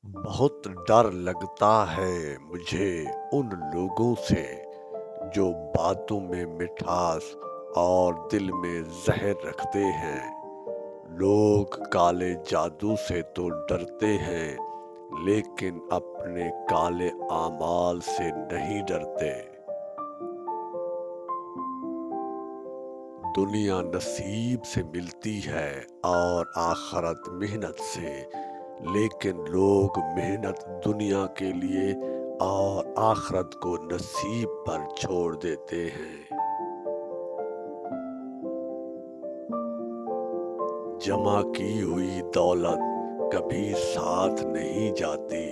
बहुत डर लगता है मुझे उन लोगों से जो बातों में मिठास और दिल में जहर रखते हैं। लोग काले जादू से तो डरते हैं, लेकिन अपने काले आमाल से नहीं डरते। दुनिया नसीब से मिलती है और आखरत मेहनत से, लेकिन लोग मेहनत दुनिया के लिए और आखरत को नसीब पर छोड़ देते हैं। जमा की हुई दौलत कभी साथ नहीं जाती,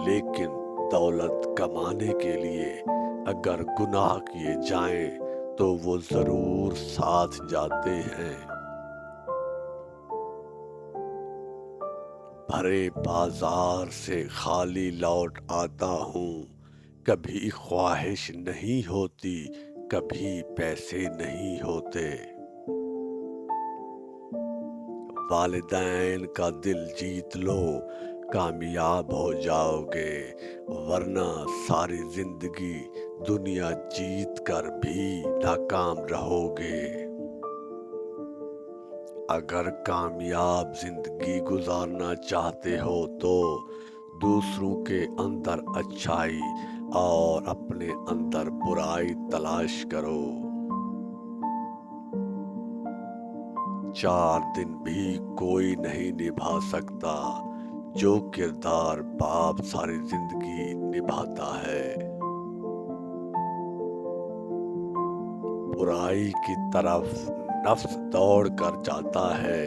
लेकिन दौलत कमाने के लिए अगर गुनाह किए जाएं तो वो जरूर साथ जाते हैं। भरे बाजार से खाली लौट आता हूँ, कभी ख्वाहिश नहीं होती, कभी पैसे नहीं होते। वालिदैन का दिल जीत लो, कामयाब हो जाओगे, वरना सारी जिंदगी दुनिया जीत कर भी नाकाम रहोगे। अगर कामयाब जिंदगी गुजारना चाहते हो तो दूसरों के अंदर अच्छाई और अपने अंदर बुराई तलाश करो। 4 दिन भी कोई नहीं निभा सकता जो किरदार बाप सारी जिंदगी निभाता है। बुराई की तरफ नफ्स दौड़ कर जाता है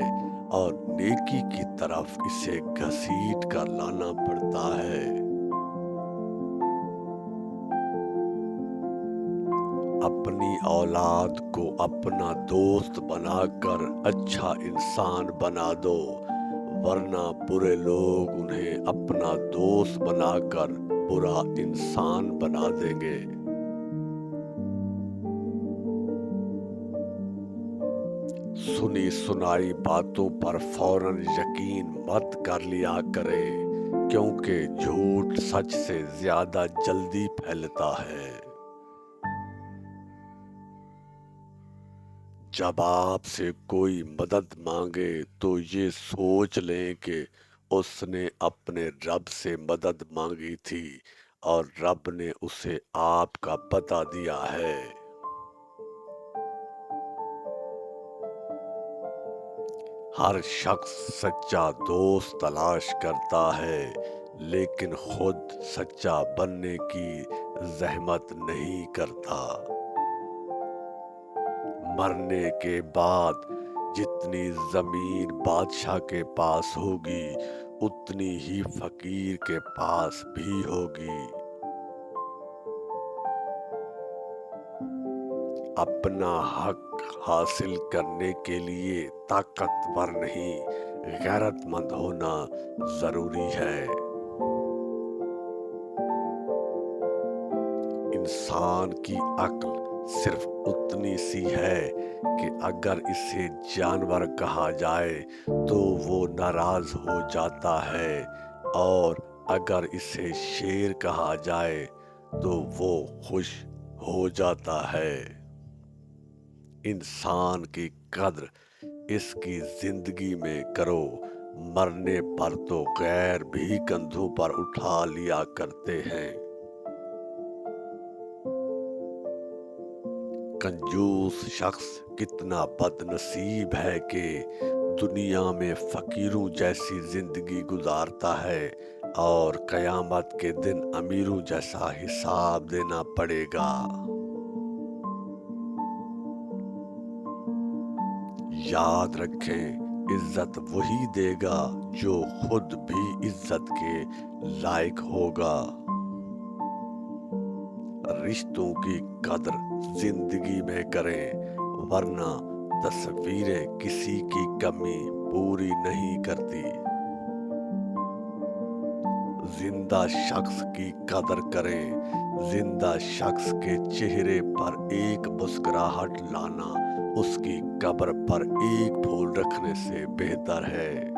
और नेकी की तरफ इसे घसीट कर लाना पड़ता है। अपनी औलाद को अपना दोस्त बनाकर अच्छा इंसान बना दो, वरना बुरे लोग उन्हें अपना दोस्त बनाकर बुरा इंसान बना देंगे। सुनी सुनाई बातों पर फौरन यकीन मत कर लिया करें, क्योंकि झूठ सच से ज्यादा जल्दी फैलता है। जब आपसे कोई मदद मांगे तो ये सोच लें कि उसने अपने रब से मदद मांगी थी और रब ने उसे आपका पता दिया है। हर शख्स सच्चा दोस्त तलाश करता है, लेकिन खुद सच्चा बनने की जहमत नहीं करता। मरने के बाद जितनी जमीन बादशाह के पास होगी, उतनी ही फकीर के पास भी होगी। अपना हक हासिल करने के लिए ताकतवर नहीं, गैरतमंद होना जरूरी है। इंसान की अक्ल सिर्फ उतनी सी है कि अगर इसे जानवर कहा जाए तो वो नाराज हो जाता है, और अगर इसे शेर कहा जाए तो वो खुश हो जाता है। इंसान की कद्र इसकी जिंदगी में करो, मरने पर तो गैर भी कंधों पर उठा लिया करते हैं। कंजूस शख्स कितना बदनसीब है कि दुनिया में फकीरों जैसी जिंदगी गुजारता है और कयामत के दिन अमीरों जैसा हिसाब देना पड़ेगा। याद रखें, इज्जत वही देगा जो खुद भी इज्जत के लायक होगा। रिश्तों की कद्र जिंदगी में करें, वरना तस्वीरें किसी की कमी पूरी नहीं करती। जिंदा शख्स की कदर करें, जिंदा शख्स के चेहरे पर एक मुस्कुराहट लाना उसकी कब्र पर एक फूल रखने से बेहतर है।